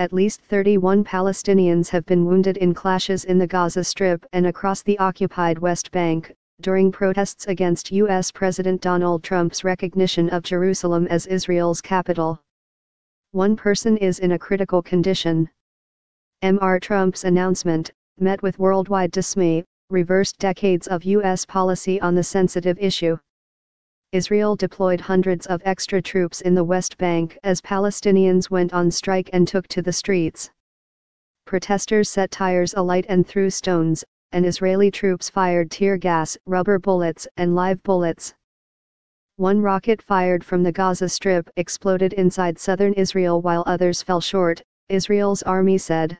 at least 31 Palestinians have been wounded in clashes in the Gaza Strip and across the occupied West Bank, during protests against U.S. President Donald Trump's recognition of Jerusalem as Israel's capital. One person is in a critical condition. Mr. Trump's announcement, met with worldwide dismay, reversed decades of U.S. policy on the sensitive issue. Israel deployed hundreds of extra troops in the West Bank as Palestinians went on strike and took to the streets. Protesters set tires alight and threw stones, and Israeli troops fired tear gas, rubber bullets, and live bullets. One rocket fired from the Gaza Strip exploded inside southern Israel while others fell short, Israel's army said.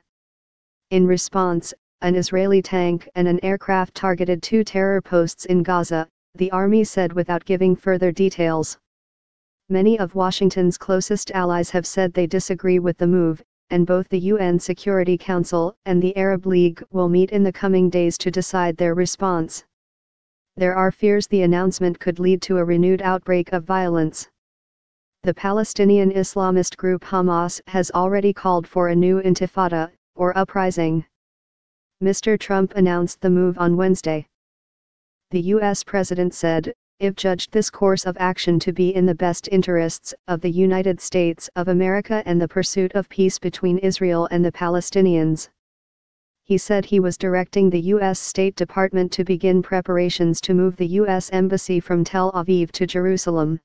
In response, an Israeli tank and an aircraft targeted 2 terror posts in Gaza, the army said without giving further details. Many of Washington's closest allies have said they disagree with the move, and both the UN Security Council and the Arab League will meet in the coming days to decide their response. There are fears the announcement could lead to a renewed outbreak of violence. The Palestinian Islamist group Hamas has already called for a new intifada, or uprising. Mr. Trump announced the move on Wednesday. The U.S. president said, "If judged this course of action to be in the best interests of the United States of America and the pursuit of peace between Israel and the Palestinians." He said he was directing the U.S. State Department to begin preparations to move the U.S. Embassy from Tel Aviv to Jerusalem.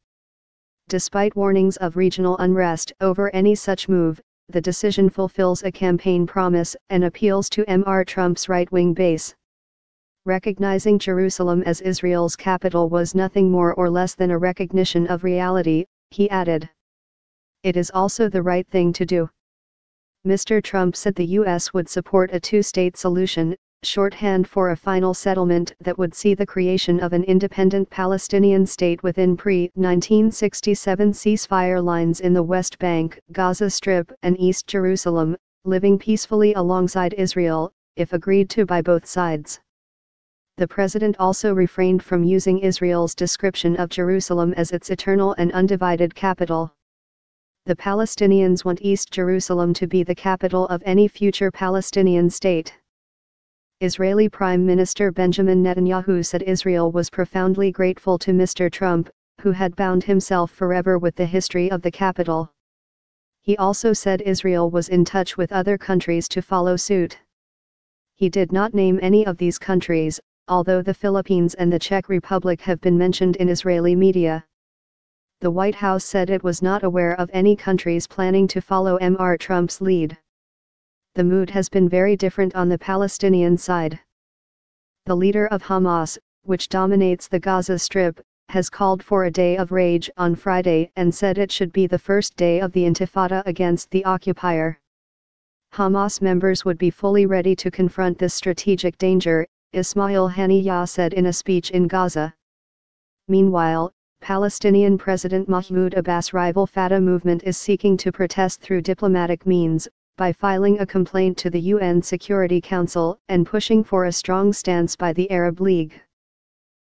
Despite warnings of regional unrest over any such move, the decision fulfills a campaign promise and appeals to Mr. Trump's right-wing base. Recognizing Jerusalem as Israel's capital was nothing more or less than a recognition of reality, he added. It is also the right thing to do. Mr. Trump said the U.S. would support a two-state solution, shorthand for a final settlement that would see the creation of an independent Palestinian state within pre-1967 ceasefire lines in the West Bank, Gaza Strip and East Jerusalem, living peacefully alongside Israel, if agreed to by both sides. The president also refrained from using Israel's description of Jerusalem as its eternal and undivided capital. The Palestinians want East Jerusalem to be the capital of any future Palestinian state. Israeli Prime Minister Benjamin Netanyahu said Israel was profoundly grateful to Mr. Trump, who had bound himself forever with the history of the capital. He also said Israel was in touch with other countries to follow suit. He did not name any of these countries, although the Philippines and the Czech Republic have been mentioned in Israeli media. The White House said it was not aware of any countries planning to follow Mr. Trump's lead. The mood has been very different on the Palestinian side. The leader of Hamas, which dominates the Gaza Strip, has called for a day of rage on Friday and said it should be the first day of the intifada against the occupier. Hamas members would be fully ready to confront this strategic danger, Ismail Haniyeh said in a speech in Gaza. Meanwhile, Palestinian President Mahmoud Abbas' rival Fatah movement is seeking to protest through diplomatic means, by filing a complaint to the UN Security Council and pushing for a strong stance by the Arab League.